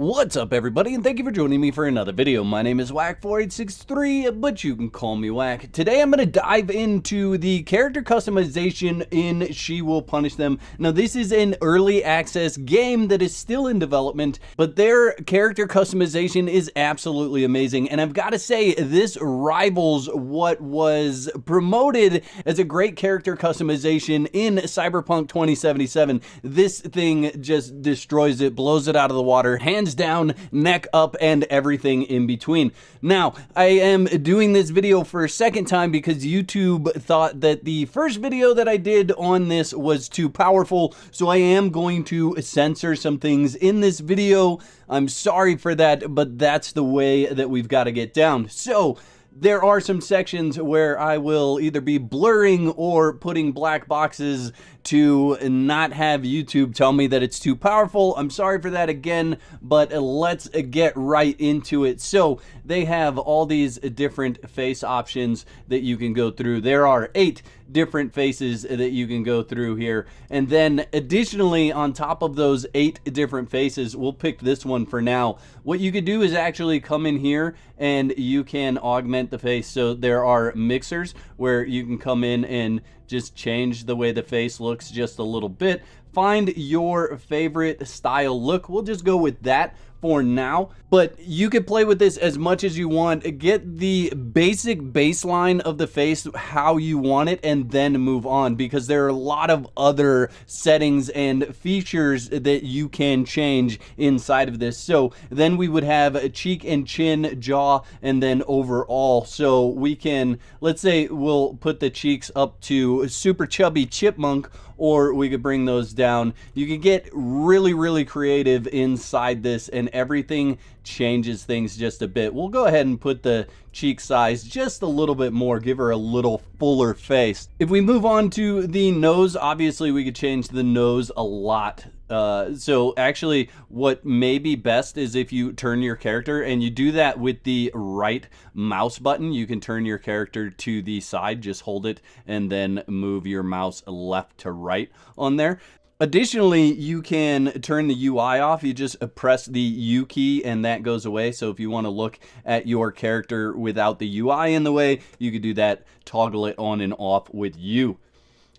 What's up everybody, and thank you for joining me for another video. My name is Whack4863, but you can call me Whack. Today I'm going to dive into the character customization in She Will Punish Them. Now this is an early access game that is still in development, but their character customization is absolutely amazing. And I've got to say, this rivals what was promoted as a great character customization in Cyberpunk 2077. This thing just destroys it, blows it out of the water, hands down, neck up, and everything in between. Now, I am doing this video for a second time because YouTube thought that the first video that I did on this was too powerful, so I am going to censor some things in this video. I'm sorry for that, but that's the way that we've got to get down. So there are some sections where I will either be blurring or putting black boxes to not have YouTube tell me that it's too powerful. I'm sorry for that again, but let's get right into it. So they have all these different face options that you can go through. There are 8 different faces that you can go through here. And then additionally, on top of those 8 different faces, we'll pick this one for now. What you could do is actually come in here and you can augment the face. So there are mixers where you can come in and just change the way the face looks just a little bit. Find your favorite style look. We'll just go with that for now, but you could play with this as much as you want. Get the basic baseline of the face how you want it and then move on, because there are a lot of other settings and features that you can change inside of this. So then we would have a cheek and chin, jaw, and then overall. So we can, let's say we'll put the cheeks up to super chubby chipmunk, or we could bring those down. You can get really creative inside this, and everything changes things just a bit. We'll go ahead and put the cheek size just a little bit more, give her a little fuller face. If we move on to the nose, obviously we could change the nose a lot. So actually what may be best is if you turn your character, and you do that with the right mouse button. You can turn your character to the side, just hold it and then move your mouse left to right on there. Additionally, you can turn the UI off. You just press the U key and that goes away. So if you want to look at your character without the UI in the way, you could do that, toggle it on and off with U.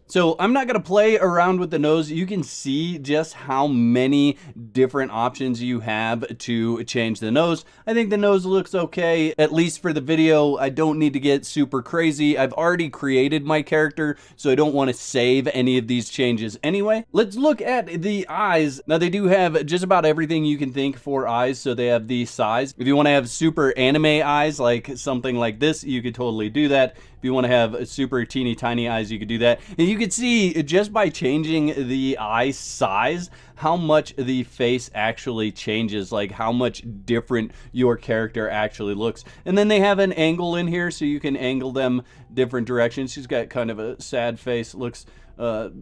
So I'm not going to play around with the nose. You can see just how many different options you have to change the nose. I think the nose looks okay, at least for the video. I don't need to get super crazy. I've already created my character, so I don't want to save any of these changes anyway. Let's look at the eyes. Now they do have just about everything you can think for eyes. So they have the size. If you want to have super anime eyes, like something like this, you could totally do that. If you want to have super teeny tiny eyes, you could do that. And you can see just by changing the eye size how much the face actually changes, like how much different your character actually looks. And then they have an angle in here, so you can angle them different directions. She's got kind of a sad face, looks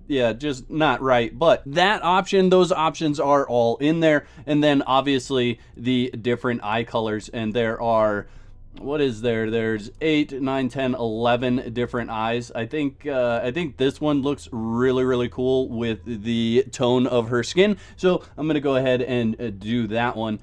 yeah, just not right. But that option, those options are all in there. And then obviously the different eye colors, and there are, what is there? There's 8, 9, 10, 11 different eyes. I think this one looks really cool with the tone of her skin. So I'm gonna go ahead and do that one.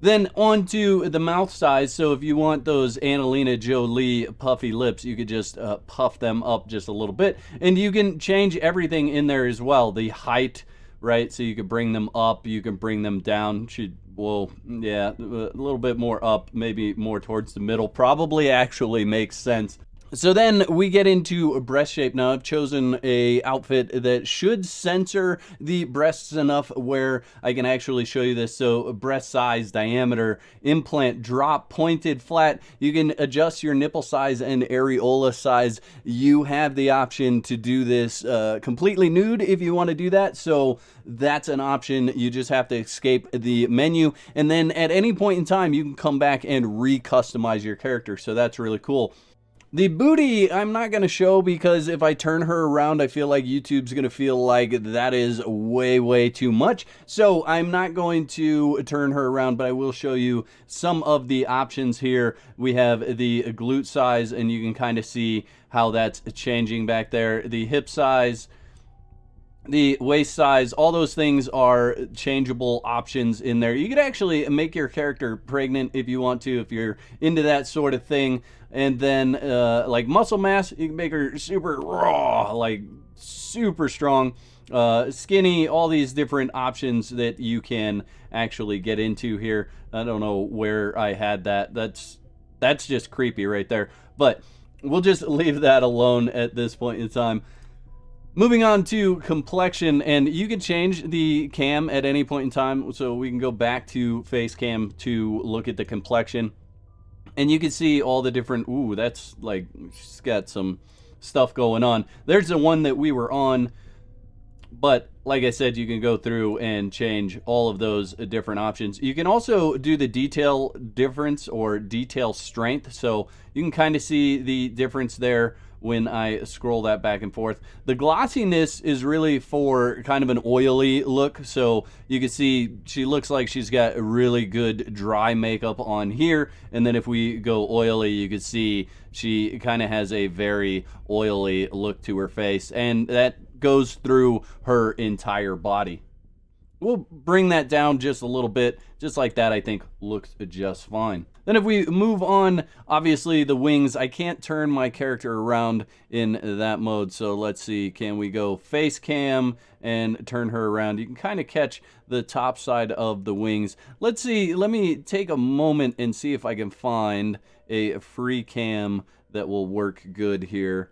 Then on to the mouth size. So if you want those Angelina Jolie puffy lips, you could just puff them up just a little bit, and you can change everything in there as well. The height, right? So you could bring them up, you can bring them down. Well, yeah, a little bit more up, maybe more towards the middle, probably actually makes sense. So then we get into breast shape. Now I've chosen a outfit that should censor the breasts enough where I can actually show you this. So breast size, diameter, implant, drop, pointed, flat. You can adjust your nipple size and areola size. You have the option to do this completely nude if you want to do that. So that's an option. You just have to escape the menu, and then at any point in time you can come back and re-customize your character. So that's really cool. The booty, I'm not going to show because if I turn her around, I feel like YouTube's going to feel like that is way too much. So I'm not going to turn her around, but I will show you some of the options here. We have the glute size, and you can kind of see how that's changing back there. The hip size, the waist size, all those things are changeable options in there. You could actually make your character pregnant if you want to, if you're into that sort of thing. And then like muscle mass, you can make her super raw, like super strong, skinny, all these different options that you can actually get into here. I don't know where I had that. That's just creepy right there. But we'll just leave that alone at this point in time. Moving on to complexion, and you can change the cam at any point in time. So we can go back to face cam to look at the complexion. And you can see all the different, ooh, that's like, she's got some stuff going on. There's the one that we were on. But like I said, you can go through and change all of those different options. You can also do the detail difference or detail strength. So you can kind of see the difference there when I scroll that back and forth. The glossiness is really for kind of an oily look. So you can see she looks like she's got a really good dry makeup on here. And then if we go oily, you can see she kind of has a very oily look to her face. And that goes through her entire body. We'll bring that down just a little bit. Just like that, I think looks just fine. Then if we move on, obviously the wings, I can't turn my character around in that mode. So let's see, can we go face cam and turn her around? You can kind of catch the top side of the wings. Let's see, let me take a moment and see if I can find a free cam that will work good here.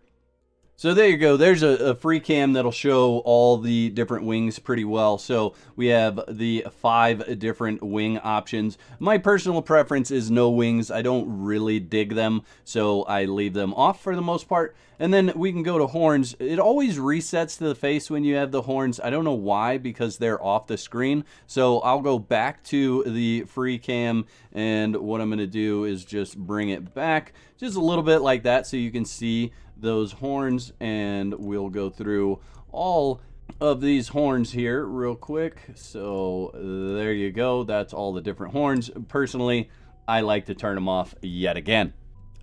So there you go. There's a free cam that'll show all the different wings pretty well. So we have the 5 different wing options. My personal preference is no wings. I don't really dig them, so I leave them off for the most part. And then we can go to horns. It always resets to the face when you have the horns. I don't know why, because they're off the screen. So I'll go back to the free cam, and what I'm going to do is just bring it back just a little bit like that so you can see those horns, and we'll go through all of these horns here real quick. So there you go. That's all the different horns. Personally, I like to turn them off yet again.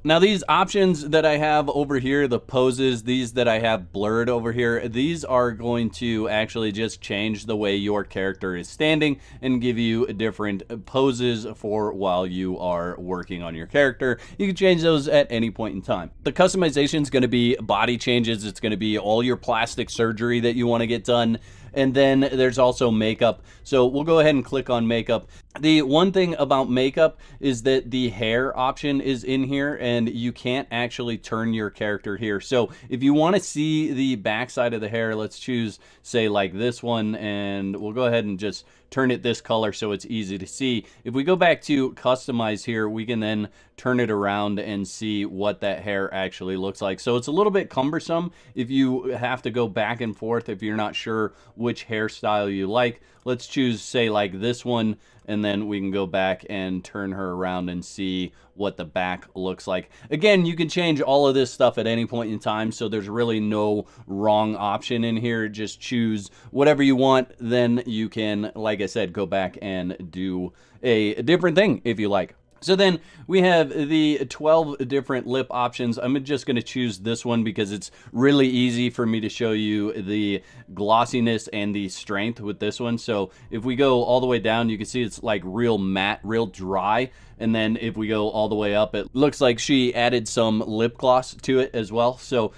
Now these options that I have over here, the poses, these that I have blurred over here, these are going to actually just change the way your character is standing and give you different poses for while you are working on your character. You can change those at any point in time. The customization is going to be body changes. It's going to be all your plastic surgery that you want to get done. And then there's also makeup. So we'll go ahead and click on makeup. The one thing about makeup is that the hair option is in here, and you can't actually turn your character here. So if you want to see the backside of the hair, let's choose, say, like this one, and we'll go ahead and just turn it this color so it's easy to see. If we go back to customize here, we can then turn it around and see what that hair actually looks like. So it's a little bit cumbersome if you have to go back and forth if you're not sure which hairstyle you like. Let's choose, say, like this one, and then we can go back and turn her around and see what the back looks like. Again, you can change all of this stuff at any point in time, so there's really no wrong option in here. Just choose whatever you want, then you can, like I said, go back and do a different thing if you like. So then we have the 12 different lip options. I'm just going to choose this one because it's really easy for me to show you the glossiness and the strength with this one. So if we go all the way down, you can see it's like real matte, real dry. And then if we go all the way up, it looks like she added some lip gloss to it as well. So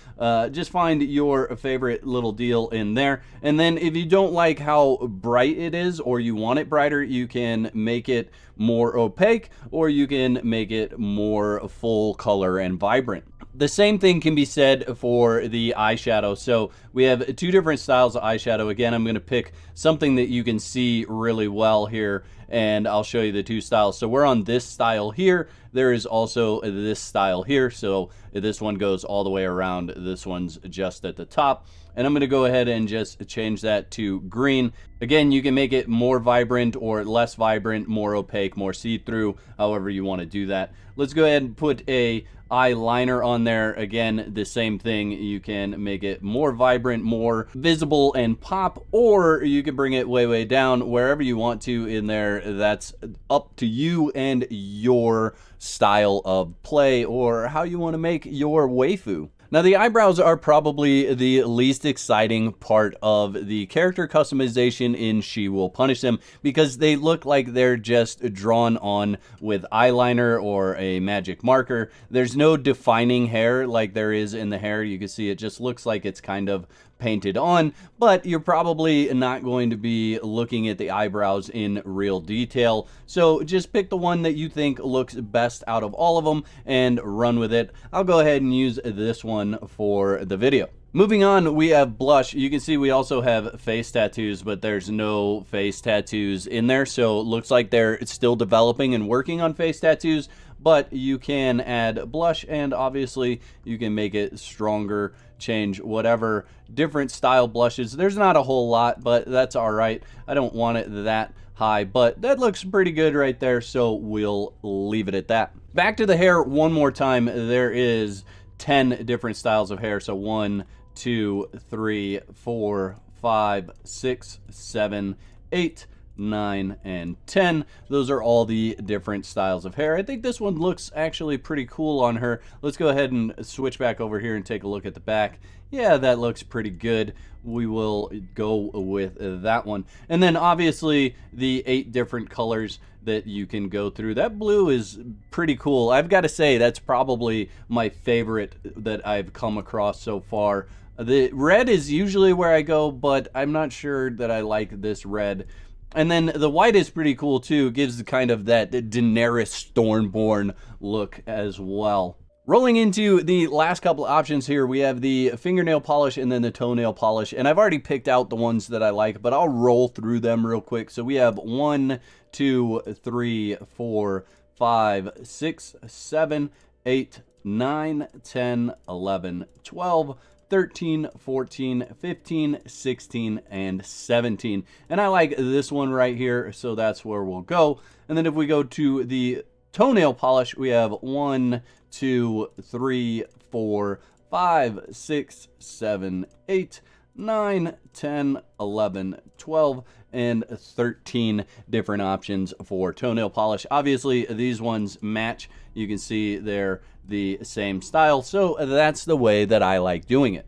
just find your favorite little deal in there. And then if you don't like how bright it is, or you want it brighter, you can make it more opaque, or you can make it more full color and vibrant. The same thing can be said for the eyeshadow. So we have 2 different styles of eyeshadow. Again, I'm going to pick something that you can see really well here, and I'll show you the 2 styles. So we're on this style here. There is also this style here. So this one goes all the way around. This one's just at the top. And I'm going to go ahead and just change that to green. Again, you can make it more vibrant or less vibrant, more opaque, more see-through, however you want to do that. Let's go ahead and put a eyeliner on there. Again, the same thing. You can make it more vibrant, more visible and pop, or you can bring it way down, wherever you want to in there. That's up to you and your style of play, or how you want to make your waifu. Now, the eyebrows are probably the least exciting part of the character customization in She Will Punish Them, because they look like they're just drawn on with eyeliner or a magic marker. There's no defining hair like there is in the hair. You can see it just looks like it's kind of painted on, but you're probably not going to be looking at the eyebrows in real detail. So just pick the one that you think looks best out of all of them and run with it. I'll go ahead and use this one for the video. Moving on, we have blush. You can see we also have face tattoos, but there's no face tattoos in there. So it looks like they're still developing and working on face tattoos, but you can add blush, and obviously you can make it stronger, change whatever different style blushes. There's not a whole lot, but that's all right. I don't want it that high, but that looks pretty good right there, so we'll leave it at that. Back to the hair one more time. There is 10 different styles of hair. So 1, 2, 3, 4, 5, 6, 7, 8, 9, and 10. Those are all the different styles of hair. I think this one looks actually pretty cool on her. Let's go ahead and switch back over here and take a look at the back. Yeah, that looks pretty good. We will go with that one. And then obviously the 8 different colors that you can go through. That blue is pretty cool. I've got to say that's probably my favorite that I've come across so far. The red is usually where I go, but I'm not sure that I like this red. And then the white is pretty cool too. It gives kind of that Daenerys Stormborn look as well. Rolling into the last couple of options here, we have the fingernail polish and then the toenail polish. And I've already picked out the ones that I like, but I'll roll through them real quick. So we have 1, 2, 3, 4, 5, 6, 7, 8, 9, 10, 11, 12, 13, 14, 15, 16, and 17. And I like this one right here, so that's where we'll go. And then if we go to the toenail polish, we have 1, 2, 3, 4, 5, 6, 7, 8, 9, 10, 11, 12, and 13 different options for toenail polish. Obviously, these ones match. You can see they're the same style, so that's the way that I like doing it.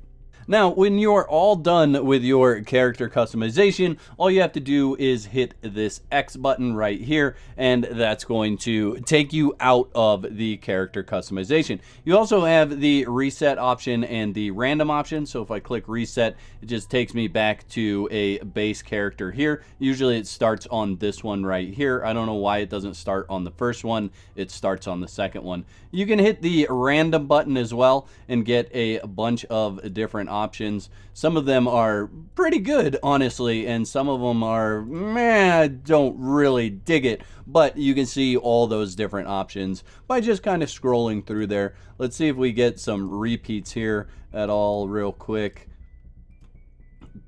Now, when you're all done with your character customization, all you have to do is hit this X button right here, and that's going to take you out of the character customization. You also have the reset option and the random option. So if I click reset, it just takes me back to a base character here. Usually it starts on this one right here. I don't know why it doesn't start on the first one. It starts on the second one. You can hit the random button as well and get a bunch of different options. Some of them are pretty good, honestly, and some of them are, meh, I don't really dig it. But you can see all those different options by just kind of scrolling through there. Let's see if we get some repeats here at all real quick.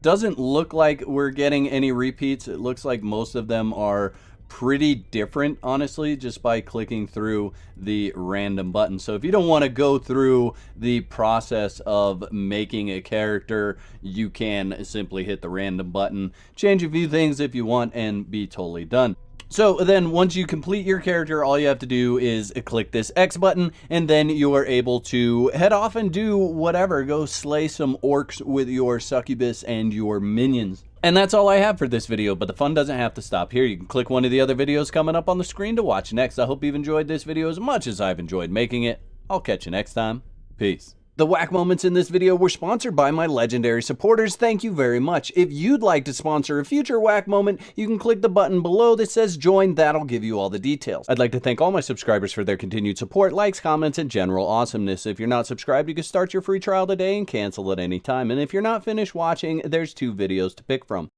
Doesn't look like we're getting any repeats. It looks like most of them are pretty different, honestly, just by clicking through the random button. So if you don't want to go through the process of making a character, you can simply hit the random button, change a few things if you want, and be totally done. So then once you complete your character, all you have to do is click this X button, and then you are able to head off and do whatever. Go slay some orcs with your succubus and your minions. And that's all I have for this video, but the fun doesn't have to stop here. You can click one of the other videos coming up on the screen to watch next. I hope you've enjoyed this video as much as I've enjoyed making it. I'll catch you next time. Peace. The whack moments in this video were sponsored by my legendary supporters. Thank you very much. If you'd like to sponsor a future whack moment, you can click the button below that says join. That'll give you all the details. I'd like to thank all my subscribers for their continued support, likes, comments, and general awesomeness. If you're not subscribed, you can start your free trial today and cancel at any time. And if you're not finished watching, there's 2 videos to pick from.